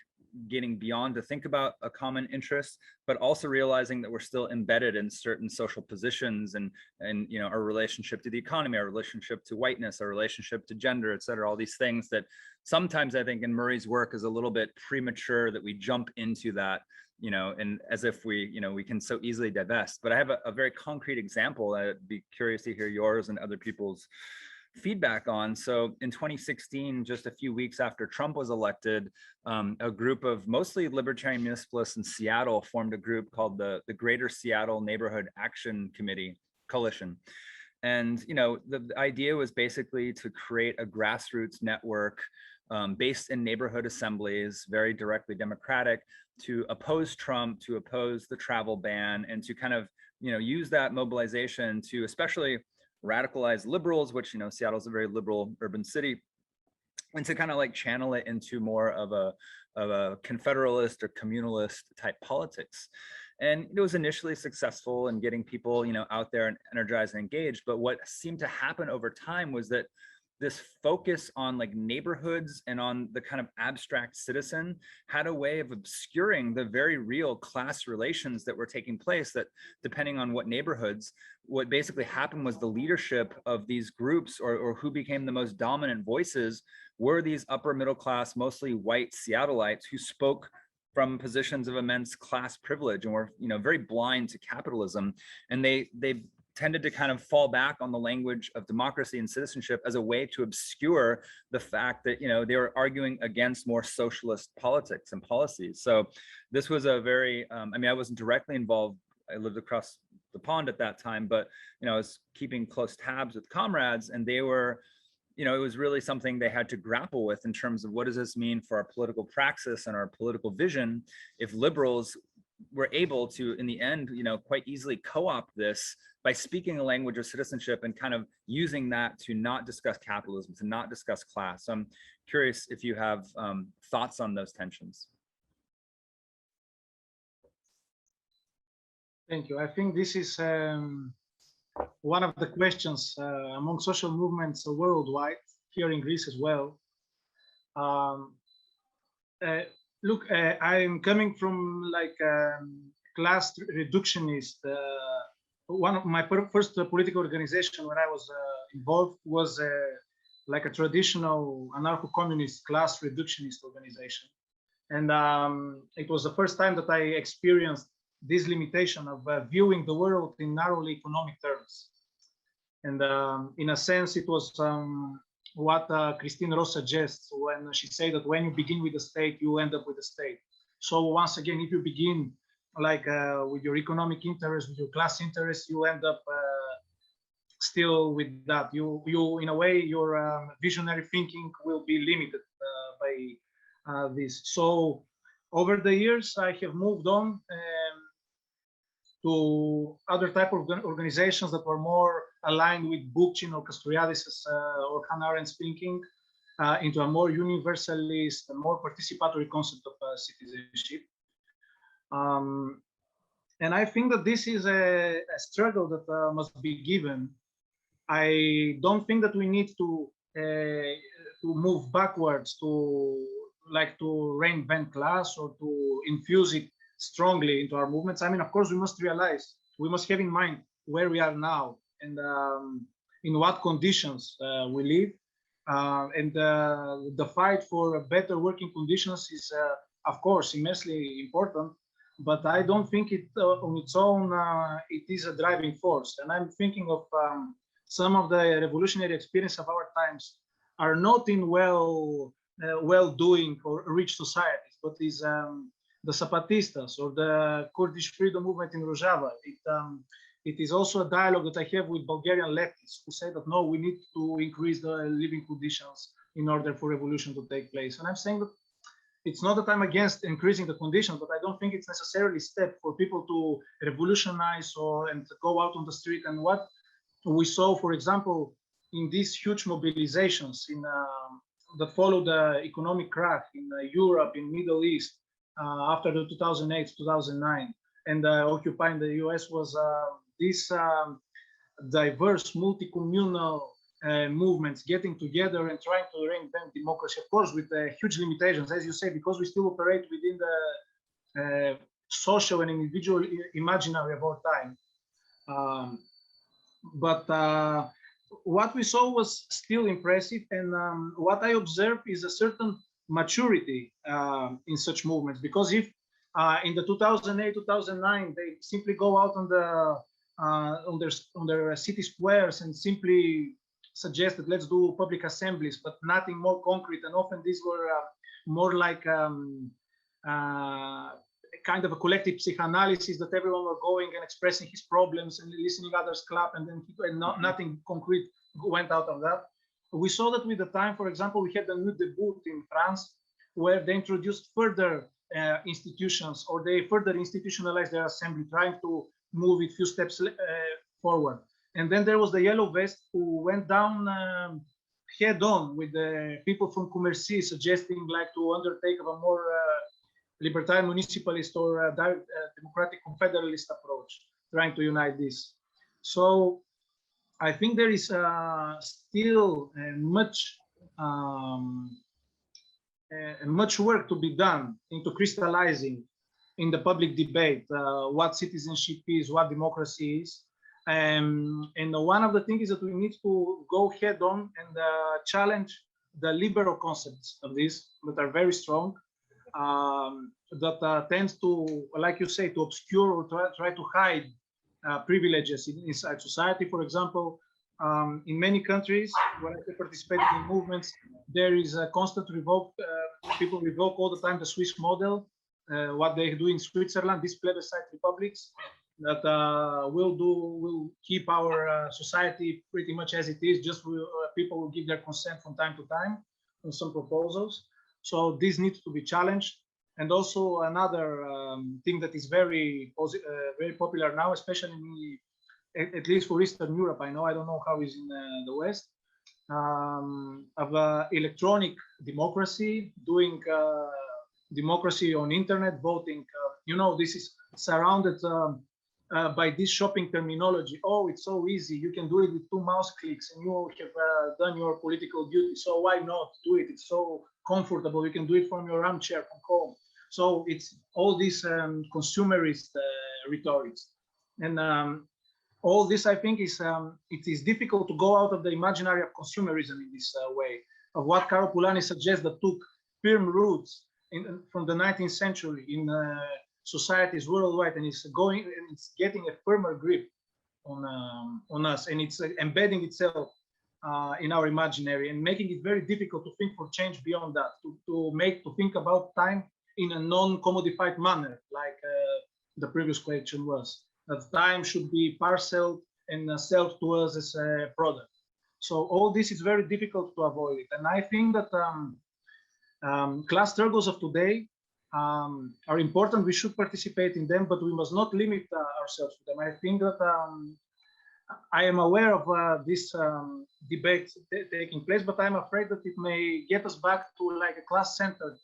Speaker 2: getting beyond to think about a common interest, but also realizing that we're still embedded in certain social positions and you know, our relationship to the economy, our relationship to whiteness, our relationship to gender, et cetera, all these things that sometimes I think in Murray's work is a little bit premature that we jump into that, you know, and as if we, you know, we can so easily divest. But I have a very concrete example. I'd be curious to hear yours and other people's feedback on. So in 2016, just a few weeks after Trump was elected, a group of mostly libertarian municipalists in Seattle formed a group called the Greater Seattle Neighborhood Action Committee Coalition. And, you know, the idea was basically to create a grassroots network based in neighborhood assemblies, very directly democratic, to oppose Trump, to oppose the travel ban, and to kind of, you know, use that mobilization to especially radicalized liberals, which, you know, Seattle's a very liberal urban city, and to kind of like channel it into more of a confederalist or communalist type politics. And it was initially successful in getting people, you know, out there and energized and engaged. But what seemed to happen over time was that this focus on like neighborhoods and on the kind of abstract citizen had a way of obscuring the very real class relations that were taking place, that depending on what neighborhoods, what basically happened was the leadership of these groups or who became the most dominant voices were these upper middle class, mostly white Seattleites who spoke from positions of immense class privilege and were, very blind to capitalism. And they tended to kind of fall back on the language of democracy and citizenship as a way to obscure the fact that, they were arguing against more socialist politics and policies. So this was a very, I wasn't directly involved. I lived across the pond at that time, but, I was keeping close tabs with comrades, and they were, it was really something they had to grapple with in terms of what does this mean for our political praxis and our political vision if liberals were able to, in the end, quite easily co-opt this by speaking the language of citizenship and kind of using that to not discuss capitalism, to not discuss class. So I'm curious if you have thoughts on those tensions.
Speaker 1: Thank you. I think this is one of the questions among social movements worldwide, here in Greece as well. Look, I'm coming from like class reductionist. One of my first political organization when I was involved was like a traditional anarcho-communist class reductionist organization. And it was the first time that I experienced this limitation of viewing the world in narrowly economic terms. And in a sense, it was what Christine Ross suggests when she said that when you begin with the state, you end up with the state. So once again, if you begin like with your economic interest, with your class interest, you end up still with that. You in a way, your visionary thinking will be limited by this. So over the years, I have moved on to other type of organizations that were more aligned with Bookchin or Castoriadis or Hannah Arendt's thinking into a more universalist, a more participatory concept of citizenship. And I think that this is a struggle that must be given. I don't think that we need to move backwards to reinvent class or to infuse it strongly into our movements. I mean, of course, we must realize, we must have in mind where we are now and in what conditions we live. And the fight for better working conditions is, of course, immensely important. But I don't think it on its own, it is a driving force. And I'm thinking of some of the revolutionary experience of our times are not in well-doing or rich societies, but is the Zapatistas or the Kurdish freedom movement in Rojava. It is also a dialogue that I have with Bulgarian leftists who say that, no, we need to increase the living conditions in order for revolution to take place. And I'm saying that it's not that I'm against increasing the conditions, but I don't think it's necessarily a step for people to revolutionize and go out on the street. And what we saw, for example, in these huge mobilizations that followed the economic crash in Europe, in Middle East, after the 2008-2009, and occupying the US was these diverse multi-communal movements getting together and trying to reinvent democracy, of course, with huge limitations, as you say, because we still operate within the social and individual imaginary of our time. But what we saw was still impressive, and what I observed is a certain maturity in such movements, because if in the 2008-2009 they simply go out on their city squares and simply suggest that let's do public assemblies, but nothing more concrete, and often these were more like kind of a collective psychoanalysis that everyone were going and expressing his problems and listening others clap, and then nothing concrete went out of that. We saw that with the time, for example, we had the new debut in France, where they introduced further institutions, or they further institutionalized their assembly, trying to move it few steps forward. And then there was the Yellow Vest, who went down head on with the people from Commercy, suggesting like to undertake a more libertarian municipalist or democratic confederalist approach, trying to unite this. So I think there is still much work to be done into crystallizing in the public debate what citizenship is, what democracy is. And one of the things is that we need to go head on and challenge the liberal concepts of this that are very strong, that tends to, like you say, to obscure or try to hide privileges inside society. For example, in many countries where I participated in movements, there is a constant revoke. People revoke all the time the Swiss model, what they do in Switzerland, these plebiscite republics that will keep our society pretty much as it is. Just people will give their consent from time to time on some proposals. So this needs to be challenged. And also another thing that is very popular now, especially at least for Eastern Europe, I don't know how it's in the West, of electronic democracy, doing democracy on internet, voting. This is surrounded by this shopping terminology. Oh, it's so easy. You can do it with 2 mouse clicks and you have done your political duty. So why not do it? It's so comfortable. You can do it from your armchair from home. So it's all these consumerist rhetorics. And all this, I think, it is difficult to go out of the imaginary of consumerism in this way, of what Caro Pulani suggests that took firm roots from the 19th century in societies worldwide, and it's getting a firmer grip on us, and it's embedding itself in our imaginary and making it very difficult to think for change beyond that, to think about time in a non-commodified manner, like the previous question was, that time should be parceled and sold to us as a product. So all this is very difficult to avoid it. And I think that class struggles of today are important. We should participate in them, but we must not limit ourselves to them. I think that I am aware of this debate taking place, but I'm afraid that it may get us back to like a class-centered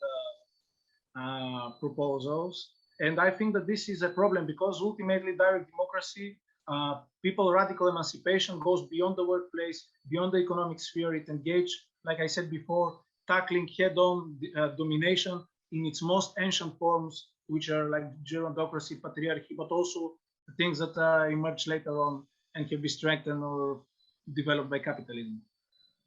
Speaker 1: proposals. And I think that this is a problem because ultimately direct democracy, radical emancipation goes beyond the workplace, beyond the economic sphere. It engages, like I said before, tackling head-on domination in its most ancient forms, which are like gerontocracy, patriarchy, but also the things that emerge later on and can be strengthened or developed by capitalism.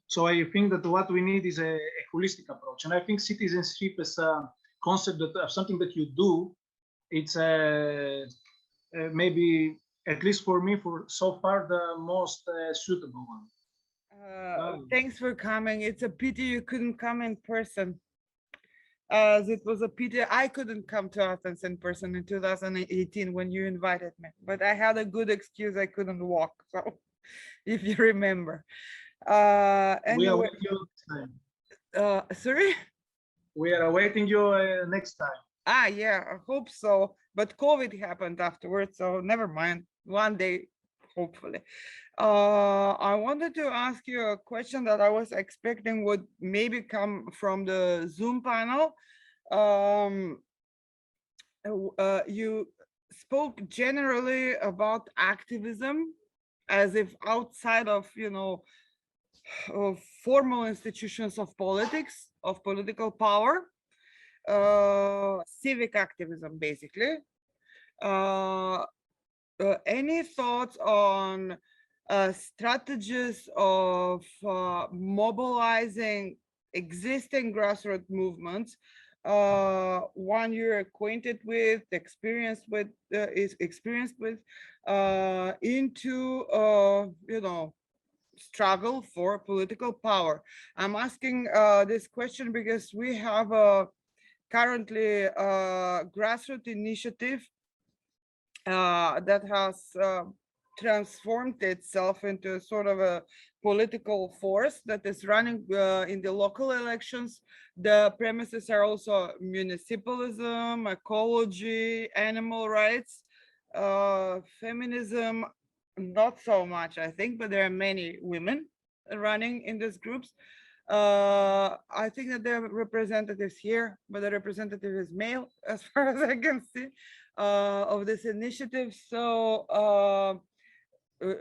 Speaker 1: So I think that what we need is a holistic approach. And I think citizenship is a concept that something that you do. It's maybe, at least for me, for so far, the most suitable one.
Speaker 3: Thanks for coming. It's a pity you couldn't come in person. As it was a pity I couldn't come to Athens in person in 2018 when you invited me. But I had a good excuse. I couldn't walk. So, if you remember. Anyway,
Speaker 1: we are awaiting you next time.
Speaker 3: Sorry?
Speaker 1: We are awaiting you next time.
Speaker 3: Yeah, I hope so. But COVID happened afterwards, so never mind. One day, hopefully. I wanted to ask you a question that I was expecting would maybe come from the Zoom panel. You spoke generally about activism as if outside of, of formal institutions of politics, of political power. Civic activism, basically. Any thoughts on strategies of mobilizing existing grassroots movements, one you're acquainted with, experienced with, into struggle for political power? I'm asking this question because we have currently a grassroots initiative that has transformed itself into sort of a political force that is running in the local elections. The premises are also municipalism, ecology, animal rights, feminism, not so much, I think, but there are many women running in these groups. I think that there are representatives here, but the representative is male, as far as I can see, of this initiative. So,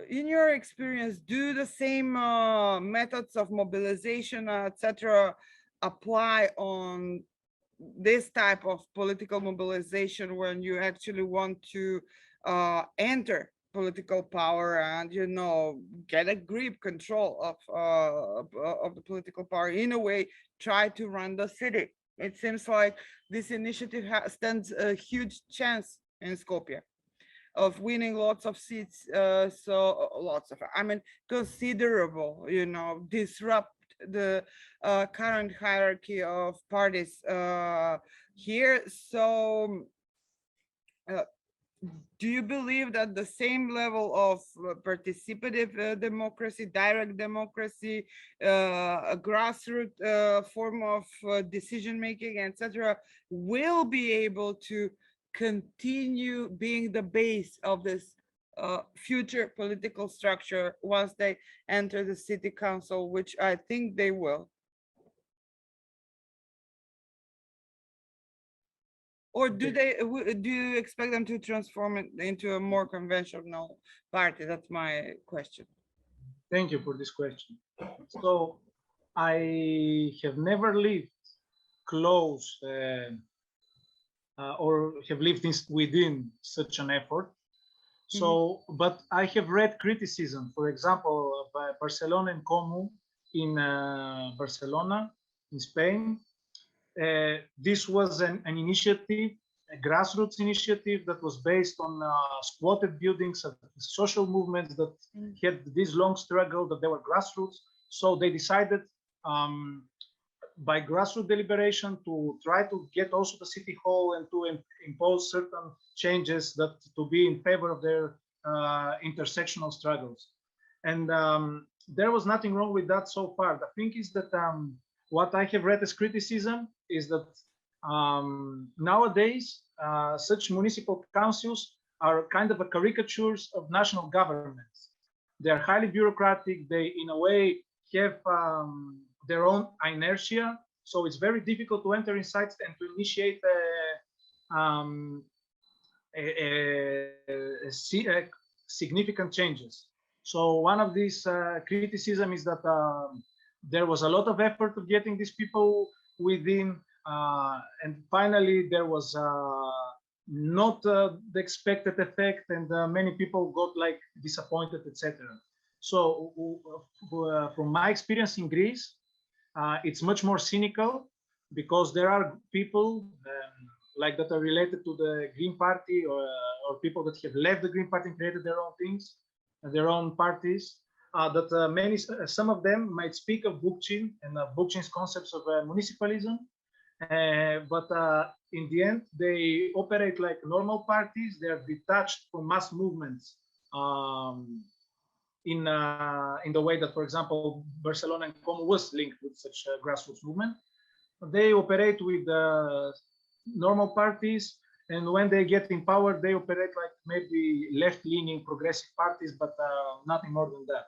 Speaker 3: in your experience, do the same methods of mobilization, etc., apply on this type of political mobilization when you actually want to enter political power and get a grip, control of the political power, in a way try to run the city It seems like this initiative stands a huge chance in Skopje of winning lots of seats. Lots of, I mean, considerable, disrupt the current hierarchy of parties here. So do you believe that the same level of participative democracy, direct democracy, a grassroots form of decision making, etc., will be able to continue being the base of this future political structure once they enter the city council, which I think they will? Or do you expect them to transform it into a more conventional party? That's my question.
Speaker 1: Thank you for this question. So I have never lived close or have lived within such an effort. So, but I have read criticism, for example, by Barcelona and Comu in Barcelona, in Spain. This was an initiative, a grassroots initiative that was based on squatted buildings of social movements that had this long struggle, that they were grassroots. So they decided by grassroots deliberation to try to get also the city hall and to impose certain changes that to be in favor of their intersectional struggles. And there was nothing wrong with that so far. The thing is that what I have read as criticism is that nowadays such municipal councils are kind of a caricatures of national governments. They are highly bureaucratic. They, in a way, have their own inertia. So it's very difficult to enter inside and to initiate significant changes. So one of these criticism is that there was a lot of effort of getting these people within, and finally there was not the expected effect, and many people got like disappointed, etc. So from my experience in Greece, it's much more cynical, because there are people like that are related to the Green Party, or people that have left the Green Party and created their own things, their own parties. That some of them might speak of Bookchin and Bookchin's concepts of municipalism, but in the end they operate like normal parties. They are detached from mass movements in the way that, for example, Barcelona and Como was linked with such a grassroots movement. They operate with normal parties, and when they get in power, they operate like maybe left-leaning progressive parties, but nothing more than that.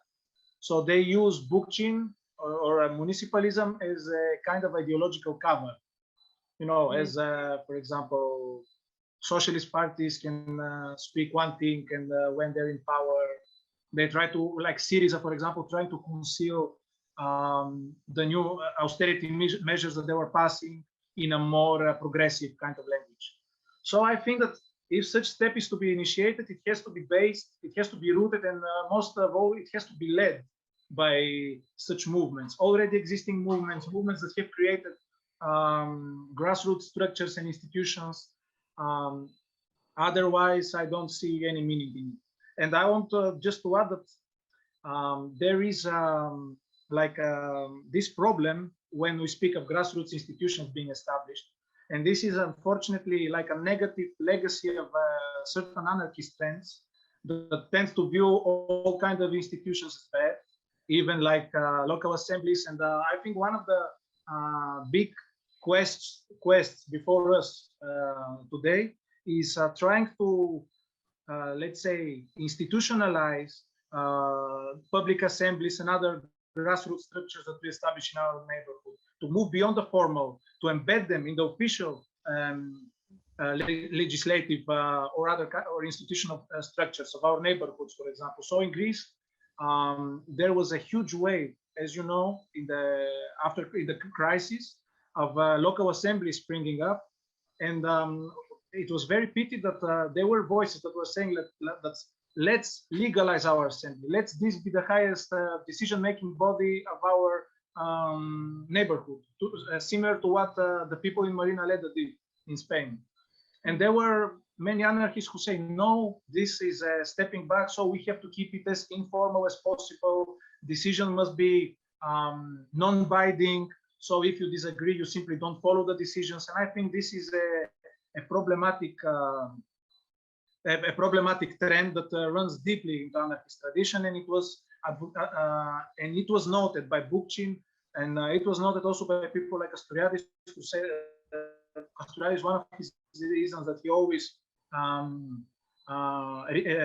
Speaker 1: So they use Bookchin or municipalism as a kind of ideological cover, as for example, socialist parties can speak one thing, and when they're in power, they try to, like Syriza, for example, trying to conceal the new austerity measures that they were passing in a more progressive kind of language. So I think that if such step is to be initiated, it has to be based, it has to be rooted, and most of all, it has to be led by such movements, already existing movements that have created grassroots structures and institutions. Otherwise, I don't see any meaning in it. And I want just to add that there is this problem when we speak of grassroots institutions being established. And this is unfortunately like a negative legacy of certain anarchist trends that tend to view all kinds of institutions as bad, even like local assemblies. And I think one of the big quests before us today is trying to, let's say, institutionalize public assemblies and other grassroots structures that we establish in our neighborhood, to move beyond the formal, to embed them in the official legislative or institutional structures of our neighborhoods, for example. So in Greece, there was a huge wave, as you know, in the crisis of local assemblies springing up, and it was very pity that there were voices that were saying that let's legalize our assembly. Let's this be the highest decision-making body of our neighborhood, similar to what the people in Marina Leda did in Spain. And there were many anarchists who say, no, this is stepping back, so we have to keep it as informal as possible. Decision must be non-binding. So if you disagree, you simply don't follow the decisions. And I think this is a problematic trend that runs deeply into anarchist tradition, and it was noted by Bookchin, and it was noted also by people like Castoriadis, who say Castoriadis, one of his reasons that he always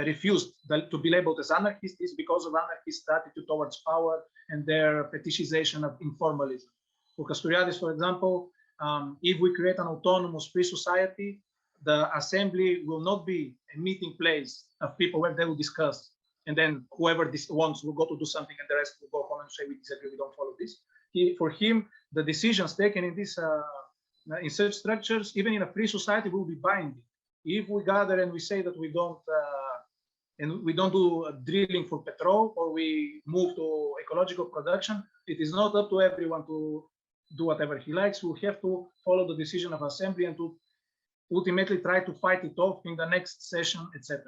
Speaker 1: refused to be labeled as anarchist is because of anarchist attitude towards power and their fetishization of informalism. For Castoriadis, for example, if we create an autonomous free society, the assembly will not be a meeting place of people where they will discuss, and then whoever wants will go to do something, and the rest will go home and say we disagree, we don't follow this. For him, the decisions taken in this in such structures, even in a free society, will be binding. If we gather and we say that we don't do drilling for petrol, or we move to ecological production, it is not up to everyone to do whatever he likes. We'll have to follow the decision of assembly and to ultimately try to fight it off in the next session, etc.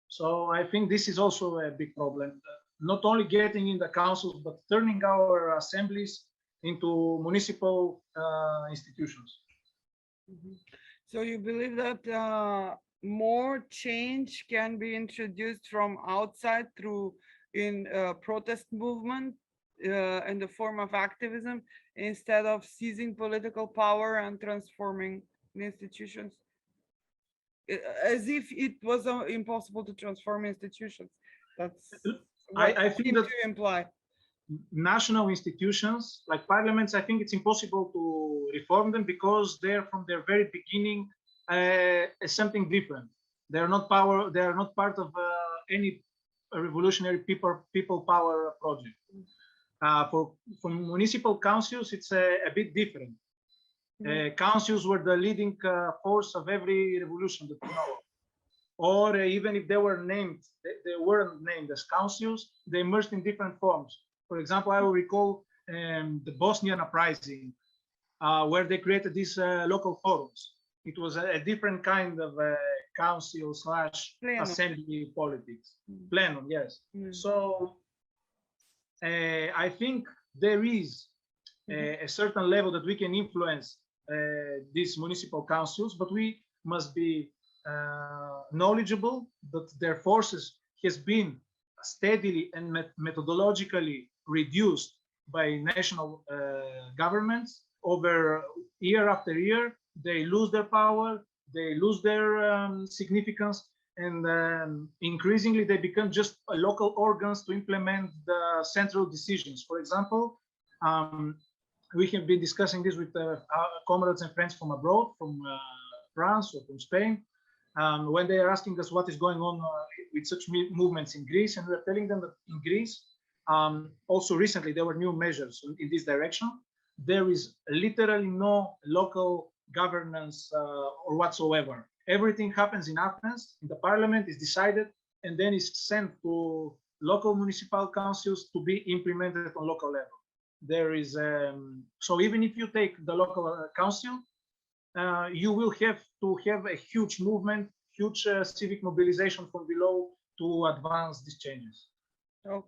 Speaker 1: So I think this is also a big problem. Not only getting in the councils, but turning our assemblies into municipal institutions.
Speaker 3: Mm-hmm. So you believe that more change can be introduced from outside through protest movement in the form of activism, instead of seizing political power and transforming the institutions, as if it was impossible to transform institutions? That's what
Speaker 1: I think that
Speaker 3: to imply.
Speaker 1: National institutions like parliaments, I think it's impossible to reform them because they're from their very beginning something different. They're not power. They are not part of any revolutionary people power project. For municipal councils, it's a bit different. Councils were the leading force of every revolution that we know of. Or even if they were named, they weren't named as councils, they emerged in different forms. For example, I will recall the Bosnian uprising, where they created these local forums. It was a different kind of council / assembly politics. Plenum, yes. So I think there is a certain level that we can influence these municipal councils, but we must be knowledgeable that their forces has been steadily and methodologically reduced by national governments over year after year. They lose their power, they lose their significance, and increasingly they become just local organs to implement the central decisions. For example, we have been discussing this with our comrades and friends from abroad, from France or from Spain, when they are asking us what is going on with such movements in Greece, and we're telling them that in Greece, also recently there were new measures in this direction. There is literally no local governance or whatsoever. Everything happens in Athens, in the parliament is decided, and then is sent to local municipal councils to be implemented on local level. There is so even if you take the local council, you will have to have a huge movement, huge civic mobilization from below to advance these changes.
Speaker 3: Okay.